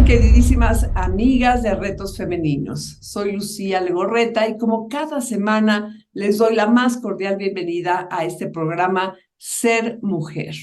queridísimas amigas de Retos Femeninos? Soy Lucía Legorreta y como cada semana les doy la más cordial bienvenida a este programa Ser Mujer.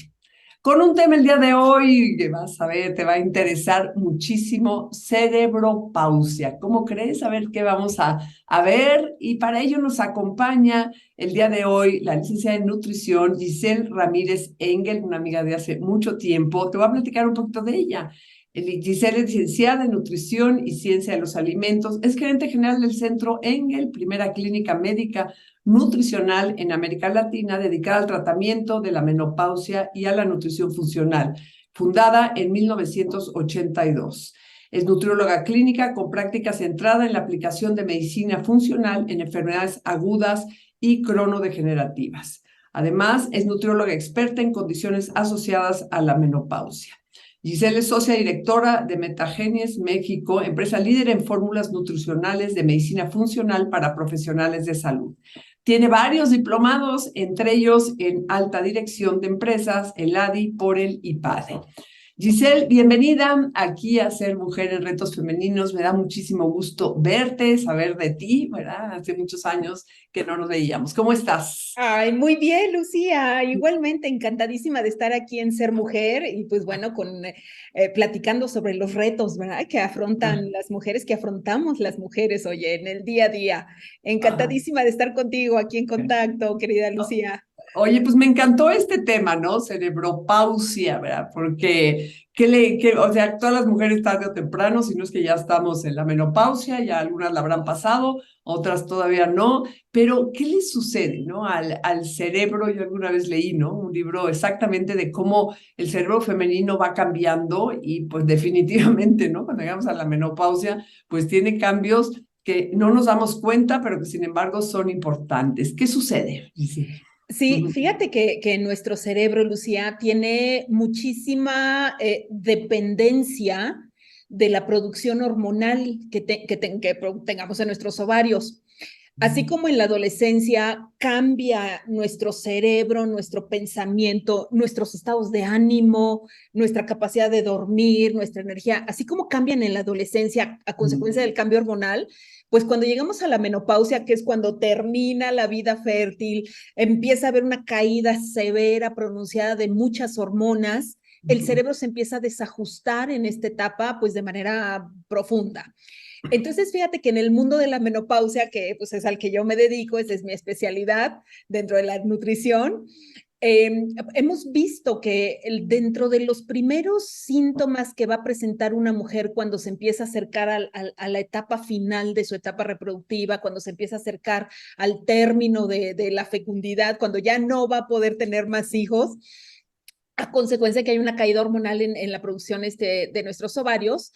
Con un tema el día de hoy que vas a ver, te va a interesar muchísimo, cerebropausia. ¿Cómo crees? A ver qué vamos a ver. Y para ello nos acompaña el día de hoy la licenciada en nutrición Giselle Ramírez Engel, una amiga de hace mucho tiempo. Te voy a platicar un poquito de ella. Giselle es licenciada en Nutrición y Ciencia de los Alimentos, es gerente general del Centro Engel, primera clínica médica nutricional en América Latina dedicada al tratamiento de la menopausia y a la nutrición funcional, fundada en 1982. Es nutrióloga clínica con práctica centrada en la aplicación de medicina funcional en enfermedades agudas y cronodegenerativas. Además, es nutrióloga experta en condiciones asociadas a la menopausia. Giselle es socia directora de Metagenies México, empresa líder en fórmulas nutricionales de medicina funcional para profesionales de salud. Tiene varios diplomados, entre ellos en alta dirección de empresas, el ADI, por el IPADE. Giselle, bienvenida aquí a Ser Mujer en Retos Femeninos. Me da muchísimo gusto verte, saber de ti, ¿verdad? Hace muchos años que no nos veíamos. ¿Cómo estás? Ay, muy bien, Lucía. Igualmente encantadísima de estar aquí en Ser Mujer y pues bueno, platicando sobre los retos, ¿verdad? Que afrontan las mujeres, que afrontamos las mujeres, oye, en el día a día. Ajá. Encantadísima de estar contigo aquí en contacto, querida Lucía. Oye, pues me encantó este tema, ¿no? Cerebropausia, ¿verdad? Porque, o sea, todas las mujeres tarde o temprano, si no es que ya estamos en la menopausia, ya algunas la habrán pasado, otras todavía no, pero ¿qué le sucede, ¿no? Al cerebro, yo alguna vez leí, ¿no? Un libro exactamente de cómo el cerebro femenino va cambiando y pues definitivamente, ¿no? Cuando llegamos a la menopausia, pues tiene cambios que no nos damos cuenta, pero que sin embargo son importantes. ¿Qué sucede? Sí. Sí, fíjate que nuestro cerebro, Lucía, tiene muchísima dependencia de la producción hormonal que tengamos en nuestros ovarios. Así como en la adolescencia cambia nuestro cerebro, nuestro pensamiento, nuestros estados de ánimo, nuestra capacidad de dormir, nuestra energía, así como cambian en la adolescencia a consecuencia del cambio hormonal, pues cuando llegamos a la menopausia, que es cuando termina la vida fértil, empieza a haber una caída severa, pronunciada de muchas hormonas, el cerebro se empieza a desajustar en esta etapa, pues de manera profunda. Entonces, fíjate que en el mundo de la menopausia, que pues es al que yo me dedico, esa es mi especialidad dentro de la nutrición, hemos visto que dentro de los primeros síntomas que va a presentar una mujer cuando se empieza a acercar a la etapa final de su etapa reproductiva, cuando se empieza a acercar al término de la fecundidad, cuando ya no va a poder tener más hijos, a consecuencia que hay una caída hormonal en la producción de nuestros ovarios,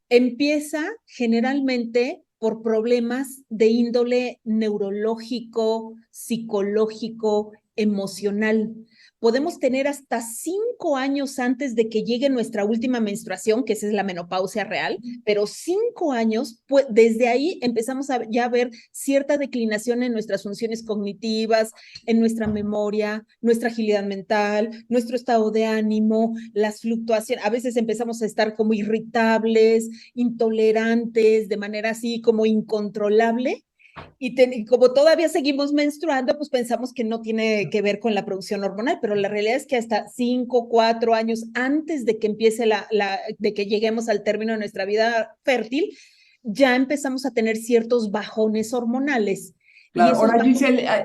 empieza generalmente por problemas de índole neurológico, psicológico, emocional. Podemos tener hasta 5 años antes de que llegue nuestra última menstruación, que esa es la menopausia real, pero 5 años, pues desde ahí empezamos a ya ver cierta declinación en nuestras funciones cognitivas, en nuestra memoria, nuestra agilidad mental, nuestro estado de ánimo, las fluctuaciones. A veces empezamos a estar como irritables, intolerantes, de manera así como incontrolable. Y como todavía seguimos menstruando, pues pensamos que no tiene que ver con la producción hormonal, pero la realidad es que hasta 5, 4 años antes de que empiece de que lleguemos al término de nuestra vida fértil, ya empezamos a tener ciertos bajones hormonales. Y Claro, esos ahora bajones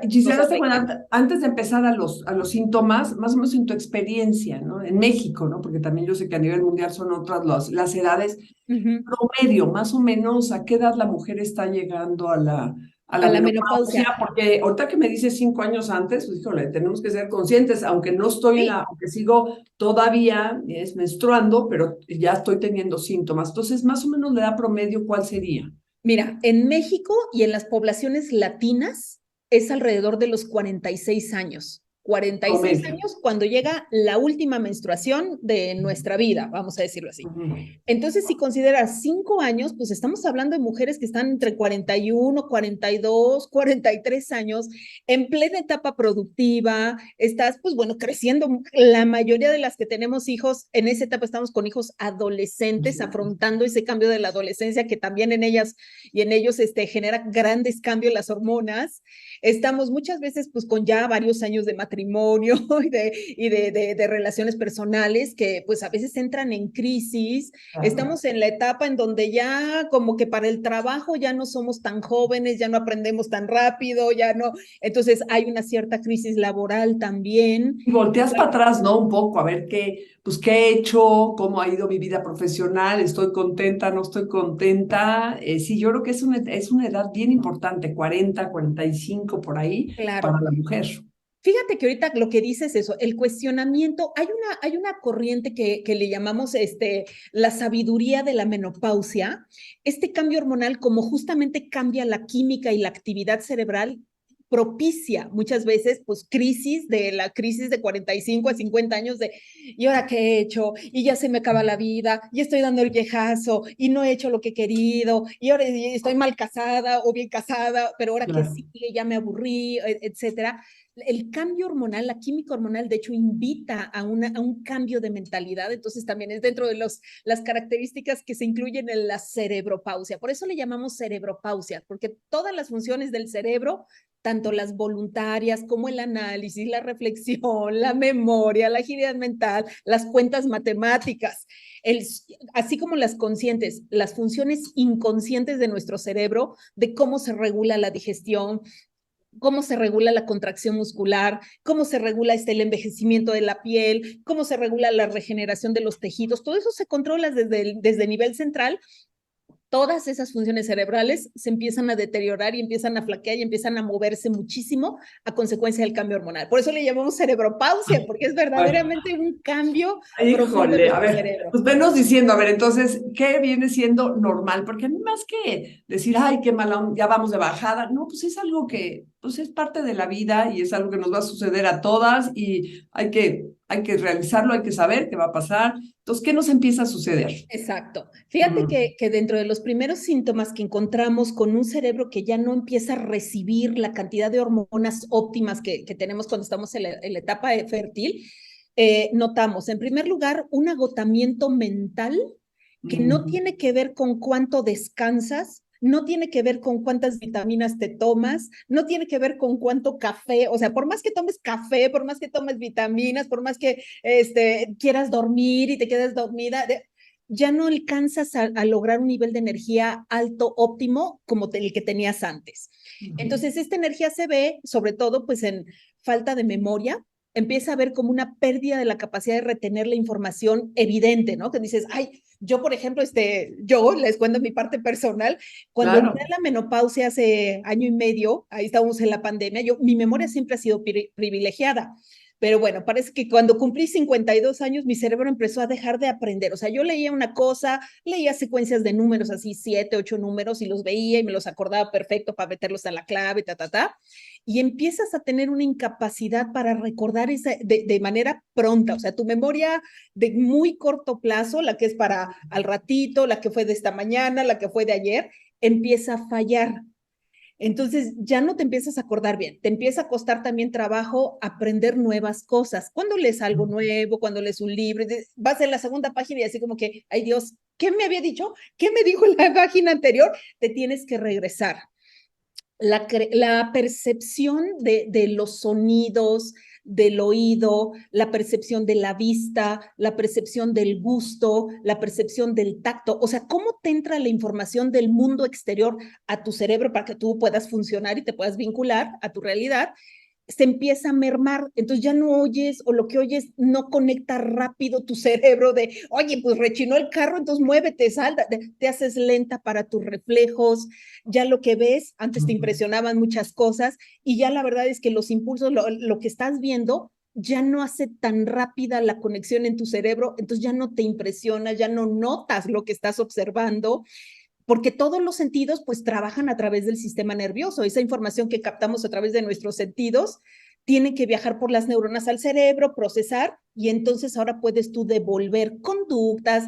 Giselle, nos hazte cuenta, afectan. antes de empezar a los síntomas, más o menos en tu experiencia, ¿no? En México, ¿no? Porque también yo sé que a nivel mundial son otras las edades, Uh -huh. promedio, más o menos, ¿a qué edad la mujer está llegando a la A la menopausia? menopausia. Porque ahorita que me dices 5 años antes, pues híjole, tenemos que ser conscientes, aunque no estoy Sí. aunque sigo todavía menstruando, pero ya estoy teniendo síntomas. Entonces, más o menos la edad promedio, ¿cuál sería? Mira, en México y en las poblaciones latinas es alrededor de los 46 años. 46 Promedio. años cuando llega la última menstruación de nuestra vida, vamos a decirlo así. Entonces, si consideras 5 años, pues estamos hablando de mujeres que están entre 41, 42, 43 años, en plena etapa productiva, estás, pues bueno, creciendo. La mayoría de las que tenemos hijos, en esa etapa estamos con hijos adolescentes, afrontando ese cambio de la adolescencia que también en ellas y en ellos genera grandes cambios las hormonas. Estamos muchas veces pues con ya varios años de matrimonio y de relaciones personales que pues a veces entran en crisis. Estamos en la etapa en donde ya como que para el trabajo ya no somos tan jóvenes, ya no aprendemos tan rápido, ya no, entonces hay una cierta crisis laboral también. Y volteas para atrás, ¿no? Un poco, a ver pues, qué he hecho, cómo ha ido mi vida profesional, estoy contenta, no estoy contenta. Sí, yo creo que es una edad bien importante, 40, 45 por ahí, Claro. para la mujer. Fíjate que ahorita lo que dices es eso, el cuestionamiento, hay una corriente que le llamamos la sabiduría de la menopausia, este cambio hormonal como justamente cambia la química y la actividad cerebral, propicia muchas veces pues crisis de 45 a 50 años de ¿y ahora qué he hecho? Y ya se me acaba la vida, y estoy dando el viejazo, y no he hecho lo que he querido, y ahora estoy mal casada o bien casada, pero ahora que sigue, ya me aburrí, etcétera. El cambio hormonal, la química hormonal, de hecho, invita a un cambio de mentalidad, entonces también es dentro de las características que se incluyen en la cerebropausia. Por eso le llamamos cerebropausia, porque todas las funciones del cerebro, tanto las voluntarias como el análisis, la reflexión, la memoria, la agilidad mental, las cuentas matemáticas, así como las conscientes, las funciones inconscientes de nuestro cerebro, de cómo se regula la digestión, cómo se regula la contracción muscular, cómo se regula el envejecimiento de la piel, cómo se regula la regeneración de los tejidos, todo eso se controla desde el nivel central. Todas esas funciones cerebrales se empiezan a deteriorar y empiezan a flaquear y empiezan a moverse muchísimo a consecuencia del cambio hormonal. Por eso le llamamos cerebropausia, porque es verdaderamente un cambio profundo en Híjole, a nuestro ver, cerebro. pues venos diciendo, a ver, entonces, ¿qué viene siendo normal? Porque a mí más que decir, ay, qué mala, ya vamos de bajada, no, pues es algo que, pues es parte de la vida y es algo que nos va a suceder a todas y hay que realizarlo, hay que saber qué va a pasar. Entonces, ¿qué nos empieza a suceder? Exacto. Fíjate que dentro de los primeros síntomas que encontramos con un cerebro que ya no empieza a recibir la cantidad de hormonas óptimas que tenemos cuando estamos en la etapa fértil, notamos, en primer lugar, un agotamiento mental que no tiene que ver con cuánto descansas, no tiene que ver con cuántas vitaminas te tomas, no tiene que ver con cuánto café, o sea, por más que tomes café, por más que tomes vitaminas, por más que quieras dormir y te quedes dormida, ya no alcanzas a lograr un nivel de energía alto, óptimo, como el que tenías antes. Entonces, esta energía se ve, sobre todo, pues en falta de memoria, empieza a ver como una pérdida de la capacidad de retener la información evidente, ¿no? Que dices, ay, yo, por ejemplo, yo les cuento mi parte personal, cuando entré a la menopausia hace año y medio, ahí estábamos en la pandemia, mi memoria siempre ha sido privilegiada. Pero bueno, parece que cuando cumplí 52 años, mi cerebro empezó a dejar de aprender. O sea, yo leía una cosa, leía secuencias de números, así 7, 8 números, y los veía y me los acordaba perfecto para meterlos en la clave, y empiezas a tener una incapacidad para recordar de manera pronta. O sea, tu memoria de muy corto plazo, la que es para al ratito, la que fue de esta mañana, la que fue de ayer, empieza a fallar. Entonces ya no te empiezas a acordar bien, te empieza a costar también trabajo aprender nuevas cosas. Cuando lees algo nuevo, cuando lees un libro, vas en la segunda página y así como que, ay Dios, ¿qué me había dicho? ¿Qué me dijo en la página anterior? Te tienes que regresar. La percepción de los sonidos, del oído, la percepción de la vista, la percepción del gusto, la percepción del tacto, o sea, cómo te entra la información del mundo exterior a tu cerebro para que tú puedas funcionar y te puedas vincular a tu realidad, se empieza a mermar, entonces ya no oyes o lo que oyes no conecta rápido tu cerebro de, oye, pues rechinó el carro, entonces muévete, salta, te haces lenta para tus reflejos, ya lo que ves, antes te impresionaban muchas cosas y ya la verdad es que los impulsos, lo que estás viendo, ya no hace tan rápida la conexión en tu cerebro, entonces ya no te impresiona, ya no notas lo que estás observando, porque todos los sentidos pues trabajan a través del sistema nervioso, esa información que captamos a través de nuestros sentidos tienen que viajar por las neuronas al cerebro, procesar, y entonces ahora puedes tú devolver conductas,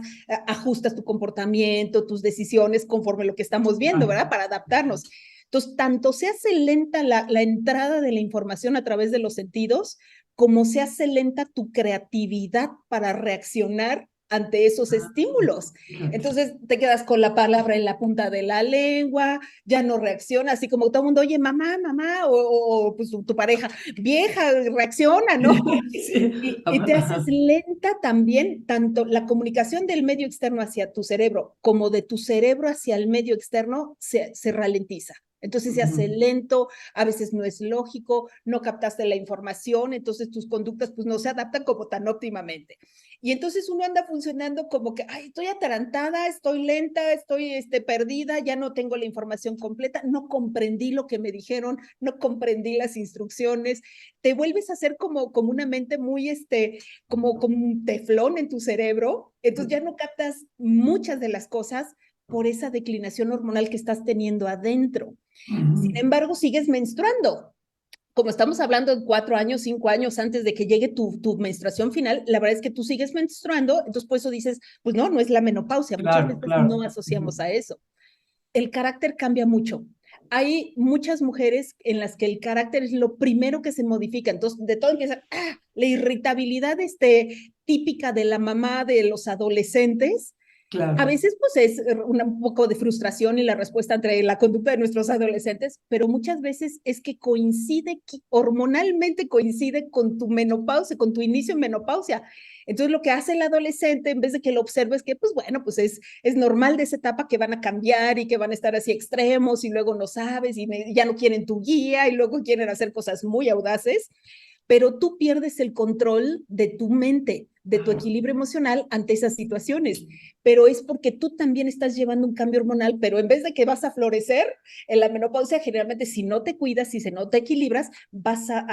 ajustas tu comportamiento, tus decisiones conforme lo que estamos viendo, ¿verdad? Para adaptarnos. Entonces, tanto se hace lenta la entrada de la información a través de los sentidos, como se hace lenta tu creatividad para reaccionar ante esos estímulos. Entonces te quedas con la palabra en la punta de la lengua, ya no reacciona, así como todo el mundo, oye, mamá, mamá, o pues tu pareja, vieja, reacciona, ¿no? Sí. Y te haces lenta también, tanto la comunicación del medio externo hacia tu cerebro como de tu cerebro hacia el medio externo se ralentiza. Entonces se hace lento, a veces no es lógico, no captaste la información, entonces tus conductas pues no se adaptan como tan óptimamente. Y entonces uno anda funcionando como que, ay, estoy atarantada, estoy lenta, estoy perdida, ya no tengo la información completa, no comprendí lo que me dijeron, no comprendí las instrucciones. Te vuelves a hacer como una mente muy, como un teflón en tu cerebro, entonces ya no captas muchas de las cosas por esa declinación hormonal que estás teniendo adentro. Sin embargo, sigues menstruando. Como estamos hablando de 4 años, 5 años antes de que llegue tu menstruación final, la verdad es que tú sigues menstruando, entonces por eso dices, pues no, no es la menopausia, muchas Claro, veces claro. no asociamos a eso. El carácter cambia mucho. Hay muchas mujeres en las que el carácter es lo primero que se modifica, entonces de todo empieza, la irritabilidad típica de la mamá de los adolescentes. A Claro. veces pues es un poco de frustración y la respuesta entre la conducta de nuestros adolescentes, pero muchas veces es que hormonalmente coincide con tu menopausia, con tu inicio en menopausia. Entonces lo que hace el adolescente, en vez de que lo observes, que pues bueno, pues es normal de esa etapa que van a cambiar y que van a estar así extremos y luego no sabes y ya no quieren tu guía y luego quieren hacer cosas muy audaces, pero tú pierdes el control de tu mente, de tu equilibrio emocional ante esas situaciones, pero es porque tú también estás llevando un cambio hormonal, pero en vez de que vas a florecer en la menopausia, generalmente si no te cuidas, si no te equilibras, vas a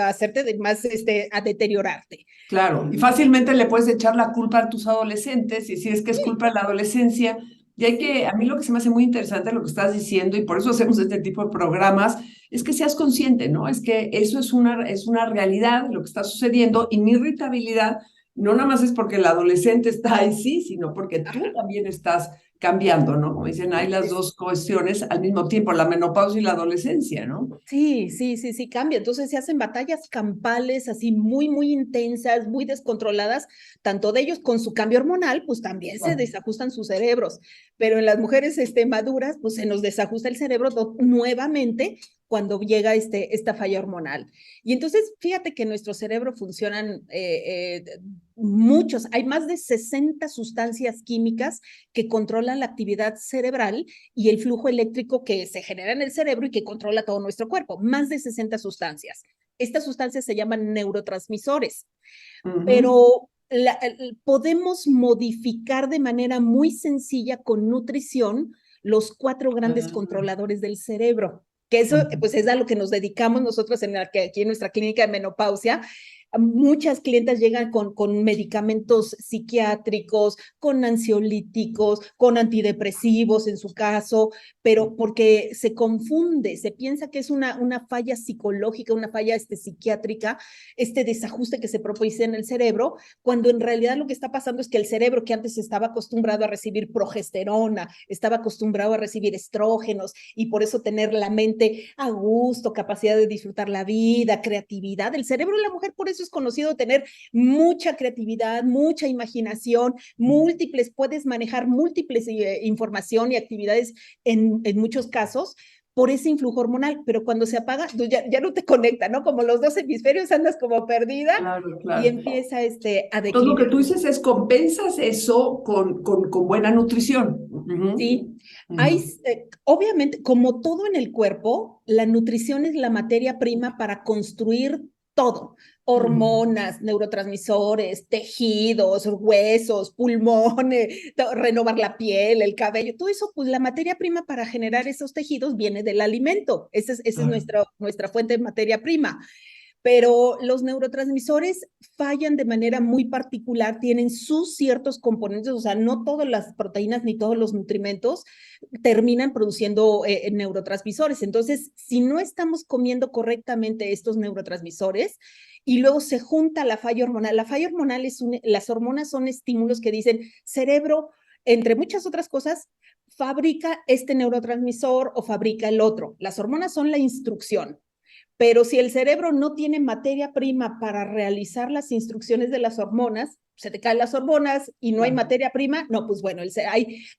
hacerte más, a deteriorarte. Claro, y fácilmente le puedes echar la culpa a tus adolescentes, y si es que es culpa de la adolescencia, y hay que, a mí lo que se me hace muy interesante lo que estás diciendo, y por eso hacemos este tipo de programas, es que seas consciente, ¿no? Es que eso es una realidad, lo que está sucediendo, y mi irritabilidad no nada más es porque el adolescente está ahí, sí, sino porque tú también estás cambiando, ¿no? Como dicen, hay las dos cuestiones al mismo tiempo, la menopausia y la adolescencia, ¿no? Sí, sí, sí, sí, cambia. Entonces se hacen batallas campales así muy, muy intensas, muy descontroladas, tanto de ellos con su cambio hormonal, pues también se desajustan sus cerebros, pero en las mujeres maduras, pues se nos desajusta el cerebro nuevamente cuando llega esta falla hormonal. Y entonces, fíjate que en nuestro cerebro funcionan muchos, hay más de 60 sustancias químicas que controlan la actividad cerebral y el flujo eléctrico que se genera en el cerebro y que controla todo nuestro cuerpo, más de 60 sustancias. Estas sustancias se llaman neurotransmisores, pero podemos modificar de manera muy sencilla con nutrición los 4 grandes controladores del cerebro, que eso pues es a lo que nos dedicamos nosotros aquí en nuestra clínica de menopausia. Muchas clientas llegan con medicamentos psiquiátricos, con ansiolíticos, con antidepresivos en su caso, pero porque se confunde, se piensa que es una falla psicológica, una falla psiquiátrica, desajuste que se produce en el cerebro, cuando en realidad lo que está pasando es que el cerebro, que antes estaba acostumbrado a recibir progesterona, estaba acostumbrado a recibir estrógenos y por eso tener la mente a gusto, capacidad de disfrutar la vida, creatividad. El cerebro de la mujer por eso es conocido tener mucha creatividad, mucha imaginación, puedes manejar múltiples información y actividades en muchos casos por ese influjo hormonal, pero cuando se apaga, ya no te conecta, ¿no? Como los 2 hemisferios andas como perdida Claro, y claro. empieza a Entonces, lo que declinar. tú dices es compensas eso con buena nutrición. Sí, hay, obviamente, como todo en el cuerpo, la nutrición es la materia prima para construir todo, hormonas, neurotransmisores, tejidos, huesos, pulmones, renovar la piel, el cabello, todo eso, pues la materia prima para generar esos tejidos viene del alimento, esa es nuestra fuente de materia prima. pero los neurotransmisores fallan de manera muy particular, tienen sus ciertos componentes, o sea, no todas las proteínas ni todos los nutrimentos terminan produciendo neurotransmisores. Entonces, si no estamos comiendo correctamente estos neurotransmisores, y luego se junta la falla hormonal las hormonas son estímulos que dicen, cerebro, entre muchas otras cosas, fabrica este neurotransmisor o fabrica el otro. Las hormonas son la instrucción. Pero si el cerebro no tiene materia prima para realizar las instrucciones de las hormonas, se te caen las hormonas y no hay materia prima, no, pues bueno,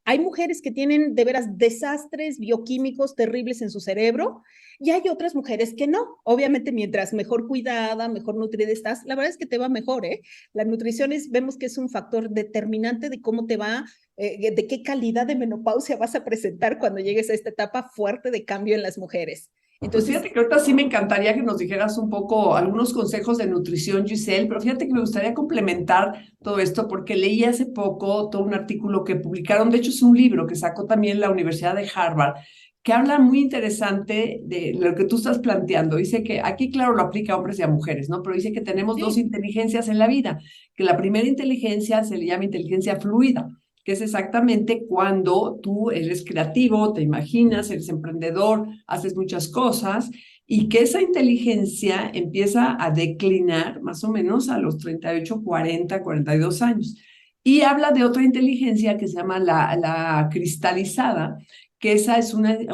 hay mujeres que tienen de veras desastres bioquímicos terribles en su cerebro y hay otras mujeres que no. Obviamente, mientras mejor cuidada, mejor nutrida estás, la verdad es que te va mejor, ¿eh? La nutrición vemos que es un factor determinante de cómo te va, de qué calidad de menopausia vas a presentar cuando llegues a esta etapa fuerte de cambio en las mujeres. Pues fíjate que ahorita sí me encantaría que nos dijeras un poco algunos consejos de nutrición, Giselle, pero fíjate que me gustaría complementar todo esto porque leí hace poco todo un artículo que publicaron, de hecho es un libro que sacó también la Universidad de Harvard, que habla muy interesante de lo que tú estás planteando. Dice que aquí, claro, lo aplica a hombres y a mujeres, ¿no? Pero dice que tenemos dos inteligencias en la vida, que la primera inteligencia se le llama inteligencia fluida, que es exactamente cuando tú eres creativo, te imaginas, eres emprendedor, haces muchas cosas y que esa inteligencia empieza a declinar más o menos a los 38, 40, 42 años. Y habla de otra inteligencia que se llama la cristalizada, que esa es una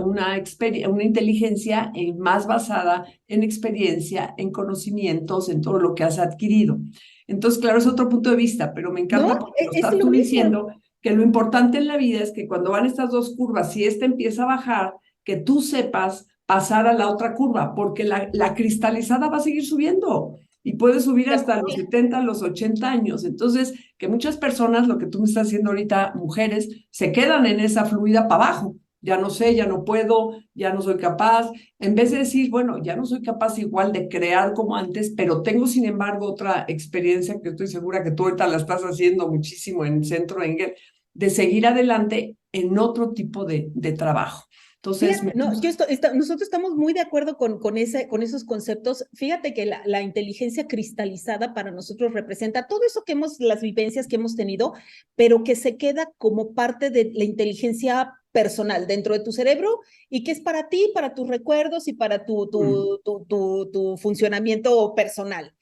inteligencia más basada en experiencia, en conocimientos, en todo lo que has adquirido. Entonces, claro, es otro punto de vista, pero me encanta no, porque lo es estás lo tú mismo. diciendo que lo importante en la vida es que cuando van estas dos curvas, si esta empieza a bajar, que tú sepas pasar a la otra curva, porque la cristalizada va a seguir subiendo y puede subir hasta los 70, los 80 años. Entonces, que muchas personas, lo que tú me estás haciendo ahorita, mujeres, se quedan en esa fluida para abajo. Ya no sé, ya no puedo, ya no soy capaz. En vez de decir, bueno, ya no soy capaz igual de crear como antes, pero tengo sin embargo otra experiencia que estoy segura que tú ahorita la estás haciendo muchísimo en Centro Engel, de seguir adelante en otro tipo de trabajo. Entonces, fíjate, no, nosotros estamos muy de acuerdo con esos conceptos. Fíjate que la inteligencia cristalizada para nosotros representa todo eso las vivencias que hemos tenido, pero que se queda como parte de la inteligencia personal dentro de tu cerebro y que es para ti, para tus recuerdos y para tu funcionamiento personal.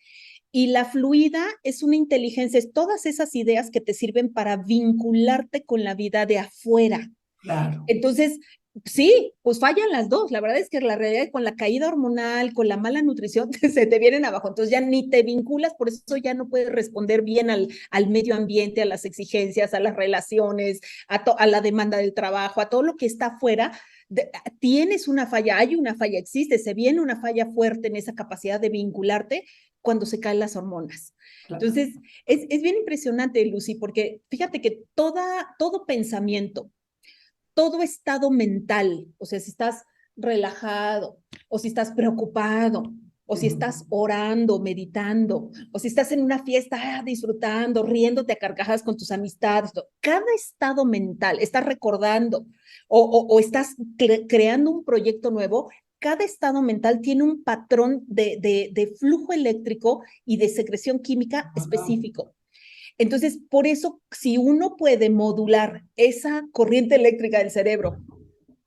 Y la fluida es una inteligencia, es todas esas ideas que te sirven para vincularte con la vida de afuera. Claro. Entonces, sí, pues fallan las dos. La verdad es que la realidad con la caída hormonal, con la mala nutrición, se te vienen abajo. Entonces ya ni te vinculas, por eso ya no puedes responder bien al medio ambiente, a las exigencias, a las relaciones, a la demanda del trabajo, a todo lo que está afuera. Tienes una falla, hay una falla, existe, se viene una falla fuerte en esa capacidad de vincularte cuando se caen las hormonas. Claro. Entonces, es bien impresionante, Lucy, porque fíjate que todo pensamiento, todo estado mental, o sea, si estás relajado, o si estás preocupado, o si estás orando, meditando, o si estás en una fiesta disfrutando, riéndote a carcajadas con tus amistades, cada estado mental, estás recordando o estás creando un proyecto nuevo, cada estado mental tiene un patrón de flujo eléctrico y de secreción química específico. Entonces, por eso, si uno puede modular esa corriente eléctrica del cerebro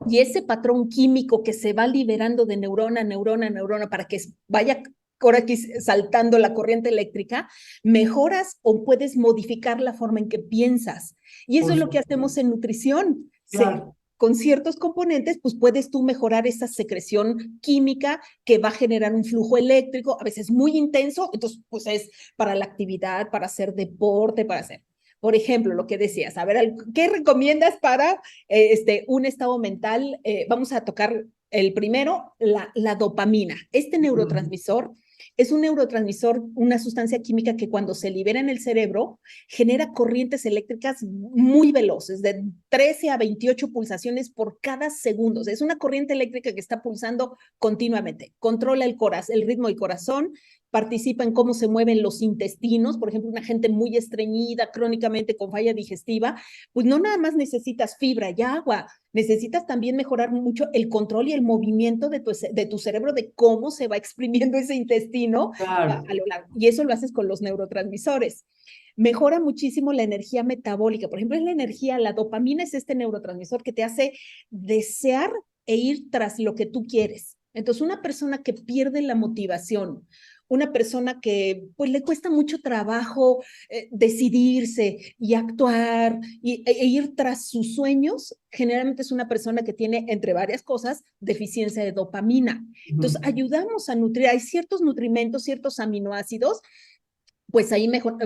y ese patrón químico que se va liberando de neurona a neurona a neurona para que vaya ahora aquí saltando la corriente eléctrica, mejoras o puedes modificar la forma en que piensas. Y eso es lo que hacemos en nutrición. Claro. Con ciertos componentes, pues puedes tú mejorar esa secreción química que va a generar un flujo eléctrico, a veces muy intenso, entonces pues es para la actividad, para hacer deporte, para hacer, por ejemplo, lo que decías, a ver, ¿qué recomiendas para un estado mental? Vamos a tocar el primero, la dopamina. Este neurotransmisor es un neurotransmisor, una sustancia química que cuando se libera en el cerebro genera corrientes eléctricas muy veloces, de 13 a 28 pulsaciones por cada segundo. O sea, es una corriente eléctrica que está pulsando continuamente. Controla el ritmo del corazón, participa en cómo se mueven los intestinos. Por ejemplo, una gente muy estreñida, crónicamente con falla digestiva, pues no nada más necesitas fibra y agua, necesitas también mejorar mucho el control y el movimiento de tu cerebro, de cómo se va exprimiendo ese intestino Claro. a lo largo. Y eso lo haces con los neurotransmisores. Mejora muchísimo la energía metabólica. Por ejemplo, es la energía, la dopamina es este neurotransmisor que te hace desear e ir tras lo que tú quieres. Entonces, una persona que pierde la motivación, una persona que pues le cuesta mucho trabajo decidirse y actuar e ir tras sus sueños, generalmente es una persona que tiene, entre varias cosas, deficiencia de dopamina. Entonces, ayudamos a nutrir, hay ciertos nutrimentos, ciertos aminoácidos, pues ahí mejor,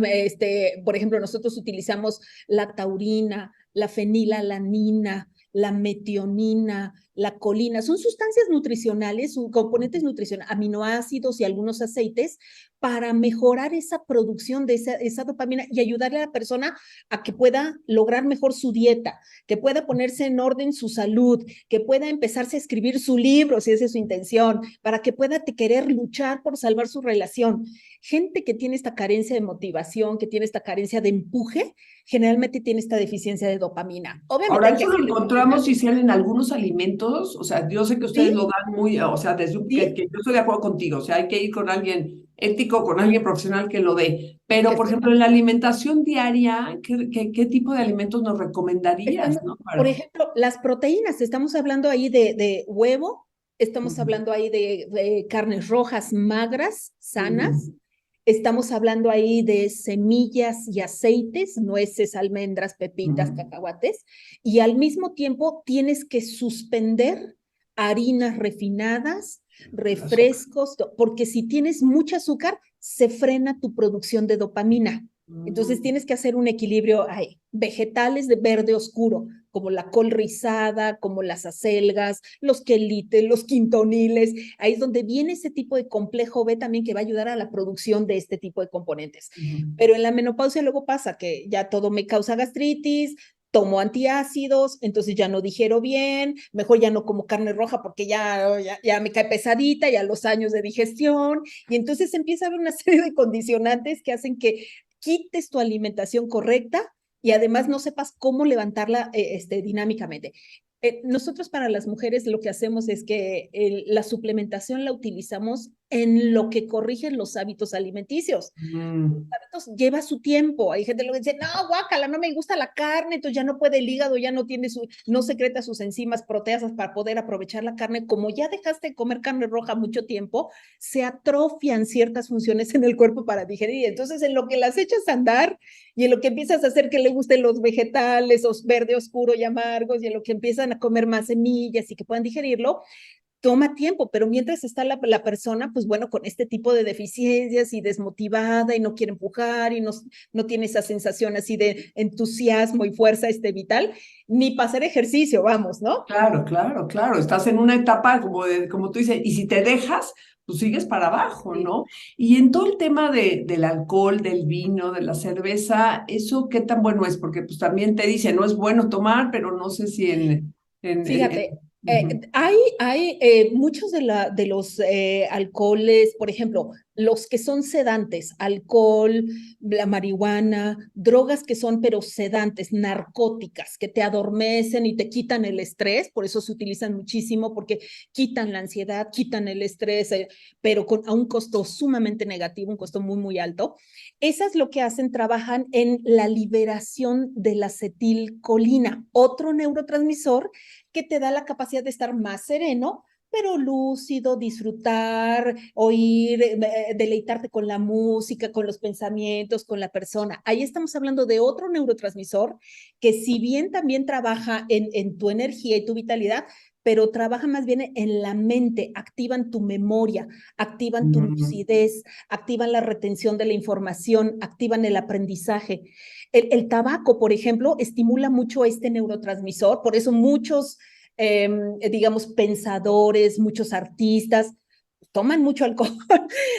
por ejemplo, nosotros utilizamos la taurina, la fenilalanina, la metionina, la colina, son sustancias nutricionales, componentes nutricionales, aminoácidos y algunos aceites para mejorar esa producción de esa dopamina y ayudarle a la persona a que pueda lograr mejor su dieta, que pueda ponerse en orden su salud, que pueda empezarse a escribir su libro, si esa es su intención, para que pueda querer luchar por salvar su relación. Gente que tiene esta carencia de motivación, que tiene esta carencia de empuje, generalmente tiene esta deficiencia de dopamina. Obviamente Ahora, hay que eso lo hacerle encontramos y en algunos alimentos, o sea, yo sé que ustedes lo sí, dan muy, o sea, desde sí, que yo estoy de acuerdo contigo, o sea, hay que ir con alguien ético, con alguien profesional que lo dé, pero que por ejemplo, sepa. en la alimentación diaria, ¿qué tipo de alimentos nos recomendarías, Estamos, no? por ejemplo, las proteínas, estamos hablando ahí de huevo, estamos Ujú, hablando ahí de carnes rojas magras, sanas, ujú, estamos hablando ahí de semillas y aceites, nueces, almendras, pepitas, ujú. cacahuates, y al mismo tiempo tienes que suspender harinas refinadas, El azúcar. refrescos, porque si tienes mucho azúcar, se frena tu producción de dopamina. Entonces Mm. tienes que hacer un equilibrio. Hay vegetales de verde oscuro, como la col rizada, como las acelgas, los quelites, los quintoniles. Ahí es donde viene ese tipo de complejo B también que va a ayudar a la producción de este tipo de componentes. Ujú. Pero en la menopausia luego pasa que ya todo me causa gastritis, tomo antiácidos, entonces ya no digiero bien, mejor ya no como carne roja porque ya me cae pesadita, ya los años de digestión, y entonces empieza a haber una serie de condicionantes que hacen que quites tu alimentación correcta y además no sepas cómo levantarla dinámicamente. Nosotros para las mujeres lo que hacemos es que la suplementación la utilizamos en lo que corrigen los hábitos alimenticios. Mm. Lleva su tiempo. Hay gente que dice, no, guácala, no me gusta la carne, entonces ya no puede el hígado, ya no tiene no secreta sus enzimas proteasas para poder aprovechar la carne. Como ya dejaste de comer carne roja mucho tiempo, se atrofian ciertas funciones en el cuerpo para digerir. Entonces, en lo que las echas a andar y en lo que empiezas a hacer que le gusten los vegetales, los verde oscuro y amargos, y en lo que empiezan a comer más semillas y que puedan digerirlo, toma tiempo, pero mientras está la persona, pues bueno, con este tipo de deficiencias y desmotivada y no quiere empujar y no tiene esa sensación así de entusiasmo y fuerza vital, ni para hacer ejercicio, vamos, ¿no? Claro, claro, claro. Estás en una etapa como tú dices, y si te dejas, pues sigues para abajo, Sí. ¿no? Y en todo el tema del alcohol, del vino, de la cerveza, ¿eso qué tan bueno es? Porque pues también te dice, no es bueno tomar, pero no sé si Fíjate, Ujú, hay muchos de los alcoholes, por ejemplo, los que son sedantes, alcohol, la marihuana, drogas que son pero sedantes, narcóticas, que te adormecen y te quitan el estrés, por eso se utilizan muchísimo, porque quitan la ansiedad, quitan el estrés, pero a un costo sumamente negativo, un costo muy, muy alto. Esas lo que hacen, trabajan en la liberación de la acetilcolina, otro neurotransmisor que te da la capacidad de estar más sereno, pero lúcido, disfrutar, oír, deleitarte con la música, con los pensamientos, con la persona. Ahí estamos hablando de otro neurotransmisor que si bien también trabaja en tu energía y tu vitalidad, pero trabaja más bien en la mente, activan tu memoria, activan tu ujú. lucidez, activan la retención de la información, activan el aprendizaje. Tabaco, por ejemplo, estimula mucho este neurotransmisor, por eso muchos, digamos, pensadores, muchos artistas toman mucho alcohol,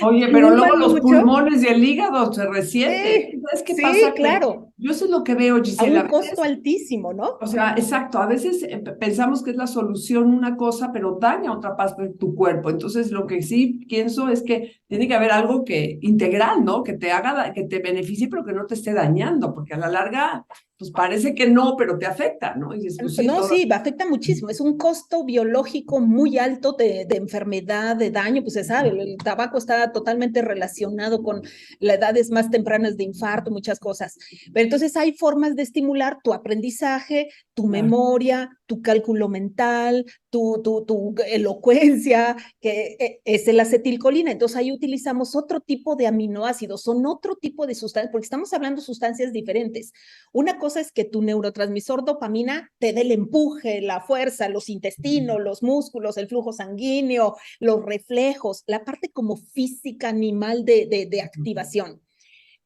Oye, pero luego fuman los mucho. pulmones y el hígado se resiente. Sí, ¿Sabes qué sí, pasa? Que claro. Yo eso es lo que veo, a Gisela. un costo altísimo, ¿no? O sea, exacto, a veces pensamos que es la solución una cosa, pero daña otra parte de tu cuerpo. Entonces, lo que sí pienso es que tiene que haber algo que integral, ¿no? Que te haga, que te beneficie, pero que no te esté dañando, porque a la larga, pues parece que no, pero te afecta, ¿no? Y dices, pues sí, No, todo. sí, afecta muchísimo. Es un costo biológico muy alto de enfermedad, de daño, pues se sabe, el tabaco está totalmente relacionado con las edades más tempranas de infarto, muchas cosas. Pero entonces hay formas de estimular tu aprendizaje, tu Claro. memoria, tu cálculo mental, tu elocuencia, que es la acetilcolina. Entonces ahí utilizamos otro tipo de aminoácidos, son otro tipo de sustancias, porque estamos hablando de sustancias diferentes. Una cosa es que tu neurotransmisor dopamina te dé el empuje, la fuerza, los intestinos, los músculos, el flujo sanguíneo, los reflejos, la parte como física animal de activación.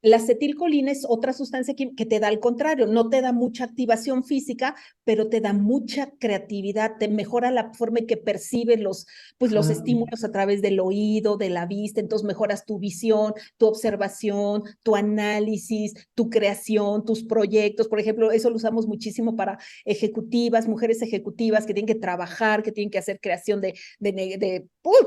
La acetilcolina es otra sustancia que te da al contrario, no te da mucha activación física, pero te da mucha creatividad, te mejora la forma en que percibes los Ah, estímulos a través del oído, de la vista, entonces mejoras tu visión, tu observación, tu análisis, tu creación, tus proyectos. Por ejemplo, eso lo usamos muchísimo para ejecutivas, mujeres ejecutivas que tienen que trabajar, que tienen que hacer creación de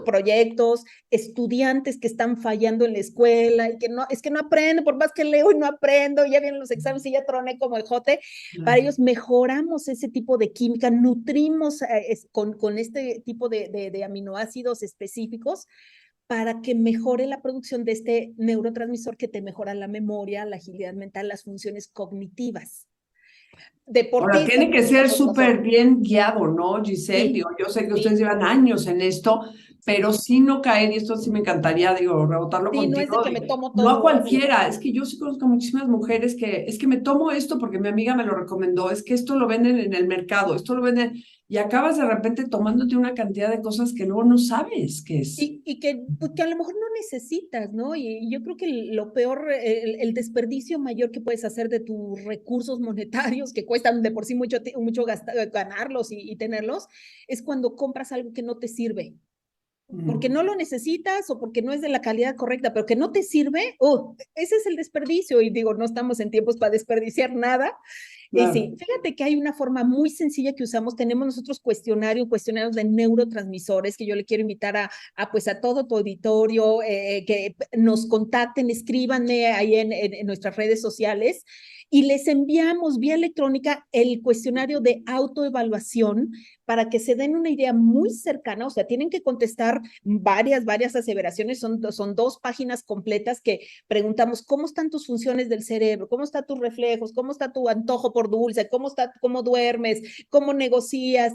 proyectos, estudiantes que están fallando en la escuela y que no, es que no aprenden, por más que leo y no aprendo, ya vienen los exámenes y ya troné como el jote. Para claro. ellos mejoramos ese tipo de química, nutrimos con este tipo de aminoácidos específicos para que mejore la producción de este neurotransmisor que te mejora la memoria, la agilidad mental, las funciones cognitivas. Ahora, Deportistas tiene que ser como nosotros. súper bien guiado, ¿no, Giselle? Sí, Digo, yo sé que ustedes sí, llevan años en esto, pero sí. sí no caer, y esto sí me encantaría, digo, rebotarlo Sí, no es de contigo, que me tomo no a todo así. cualquiera, es que yo sí conozco a muchísimas mujeres que es que me tomo esto porque mi amiga me lo recomendó, es que esto lo venden en el mercado, esto lo venden, y acabas de repente tomándote una cantidad de cosas que luego no sabes qué es. Y que, pues, que a lo mejor no necesitas, ¿no? Y yo creo que lo peor, desperdicio mayor que puedes hacer de tus recursos monetarios, que cuestan de por sí mucho ganarlos y tenerlos, es cuando compras algo que no te sirve. Porque Mm. no lo necesitas o porque no es de la calidad correcta, pero que no te sirve, ese es el desperdicio. Y digo, no estamos en tiempos para desperdiciar nada. Y Claro. sí, fíjate que hay una forma muy sencilla que usamos. Tenemos nosotros cuestionarios de neurotransmisores que yo le quiero invitar pues a todo tu auditorio, que nos contacten, escríbanme ahí en nuestras redes sociales y les enviamos vía electrónica el cuestionario de autoevaluación para que se den una idea muy cercana, o sea, tienen que contestar varias aseveraciones, son 2 páginas completas que preguntamos cómo están tus funciones del cerebro, cómo están tus reflejos, cómo está tu antojo por dulce, cómo duermes, cómo negocias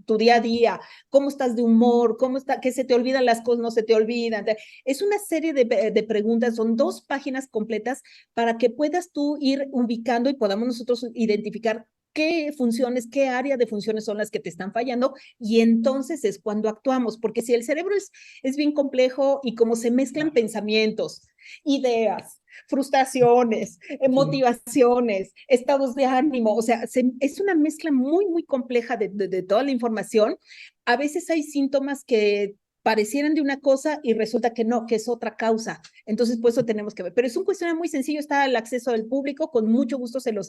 tu día a día, cómo estás de humor, que se te olvidan las cosas, no se te olvidan. Es una serie de preguntas, son 2 páginas completas para que puedas tú ir ubicando y podamos nosotros identificar qué funciones, qué área de funciones son las que te están fallando y entonces es cuando actuamos, porque si el cerebro es bien complejo y como se mezclan pensamientos, ideas, frustraciones, Sí. motivaciones, estados de ánimo, o sea, es una mezcla muy compleja de toda la información. A veces hay síntomas que parecieran de una cosa y resulta que no, que es otra causa. Entonces, pues eso tenemos que ver. Pero es un cuestionario muy sencillo, está al acceso del público, con mucho gusto se los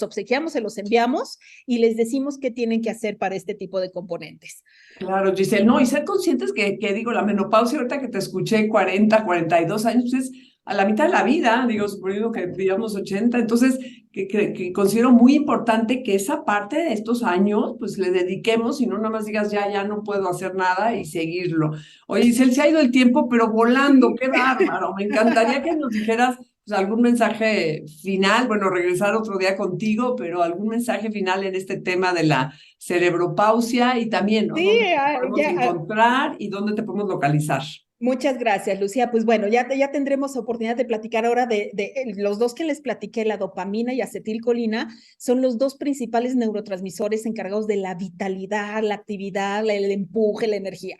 obsequiamos, se los enviamos y les decimos qué tienen que hacer para este tipo de componentes. Claro, Giselle, no, y ser conscientes que digo, la menopausia, ahorita que te escuché 42 años, pues es a la mitad de la vida, digo, suponiendo que digamos 80, entonces, que considero muy importante que esa parte de estos años, pues le dediquemos y no nada más digas, ya no puedo hacer nada y seguirlo. Oye, Giselle, se ha ido el tiempo, pero volando, Sí. qué bárbaro, me encantaría que nos dijeras pues, algún mensaje final, bueno, regresar otro día contigo, pero algún mensaje final en este tema de la cerebropausia y también, ¿no? Sí, ¿Dónde te podemos encontrar y dónde te podemos localizar? muchas gracias, Lucía. Pues bueno, ya tendremos oportunidad de platicar ahora de los 2 que les platiqué, la dopamina y acetilcolina, son los 2 principales neurotransmisores encargados de la vitalidad, la actividad, el empuje, la energía.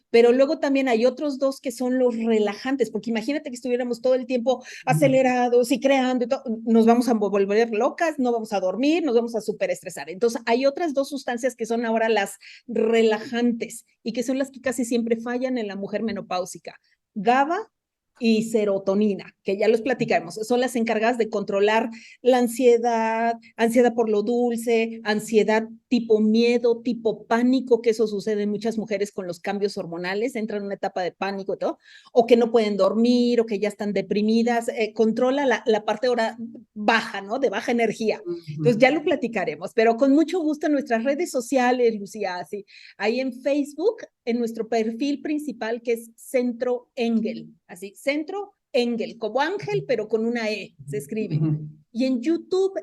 Pero luego también hay otros 2 que son los relajantes, porque imagínate que estuviéramos todo el tiempo acelerados y creando y todo, nos vamos a volver locas, no vamos a dormir, nos vamos a superestresar. Entonces, hay otras 2 sustancias que son ahora las relajantes y que son las que casi siempre fallan en la mujer menopáusica. GABA y serotonina, que ya los platicaremos. Son las encargadas de controlar la ansiedad, ansiedad por lo dulce, ansiedad tipo miedo, tipo pánico, que eso sucede en muchas mujeres con los cambios hormonales, entran en una etapa de pánico y todo, o que no pueden dormir, o que ya están deprimidas, controla la parte ahora baja, ¿no? De baja energía. Entonces ya lo platicaremos, pero con mucho gusto en nuestras redes sociales, Lucía, así, ahí en Facebook, en nuestro perfil principal que es Centro Engel, así, Centro Engel, como ángel, pero con una E, se escribe. Y en YouTube,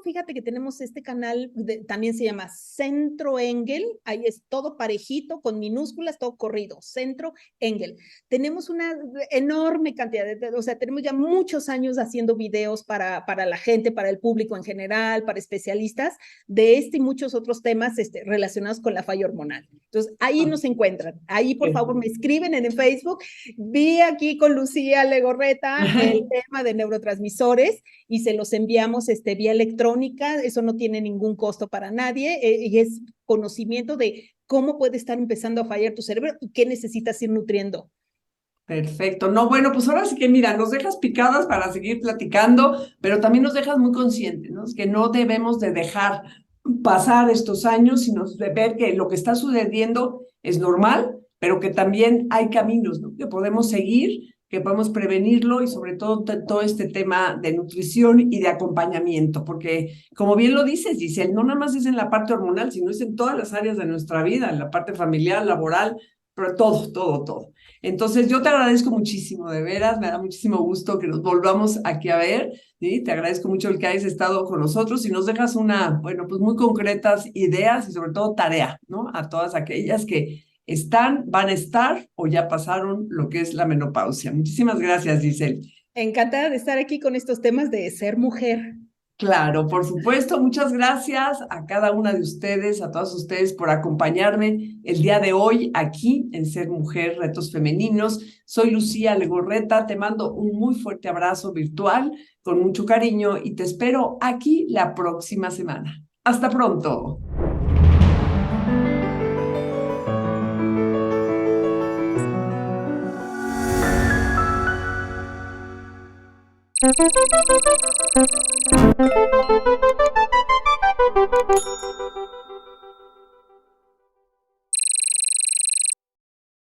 fíjate que tenemos este canal, también se llama Centro Engel, ahí es todo parejito, con minúsculas, todo corrido, Centro Engel. Tenemos una enorme cantidad o sea, tenemos ya muchos años haciendo videos para la gente, para el público en general, para especialistas, de este y muchos otros temas relacionados con la falla hormonal. Entonces, ahí nos encuentran, ahí por favor me escriben en el Facebook, vi aquí con Lucía Legorreta el tema de neurotransmisores, y se los enviamos vía electrónica, eso no tiene ningún costo para nadie, y es conocimiento de cómo puede estar empezando a fallar tu cerebro y qué necesitas ir nutriendo. Perfecto. No, bueno, pues ahora sí que mira, nos dejas picadas para seguir platicando, pero también nos dejas muy conscientes, ¿no? Es que no debemos de dejar pasar estos años, sino de ver que lo que está sucediendo es normal, pero que también hay caminos, ¿no? Que podemos seguir, que podemos prevenirlo y sobre todo todo este tema de nutrición y de acompañamiento, porque como bien lo dices, Giselle, no nada más es en la parte hormonal, sino es en todas las áreas de nuestra vida, en la parte familiar, laboral, pero todo, todo, todo. Entonces, yo te agradezco muchísimo, de veras, me da muchísimo gusto que nos volvamos aquí a ver, ¿sí? Te agradezco mucho el que hayas estado con nosotros y nos dejas bueno, pues muy concretas ideas y sobre todo tarea, ¿no? A todas aquellas que están, van a estar o ya pasaron lo que es la menopausia. Muchísimas gracias, Giselle. Encantada de estar aquí con estos temas de ser mujer. Claro, por supuesto. Muchas gracias a cada una de ustedes, a todos ustedes por acompañarme el día de hoy aquí en Ser Mujer, Retos Femeninos. Soy Lucía Legorreta, te mando un muy fuerte abrazo virtual con mucho cariño y te espero aquí la próxima semana. Hasta pronto. Thank you.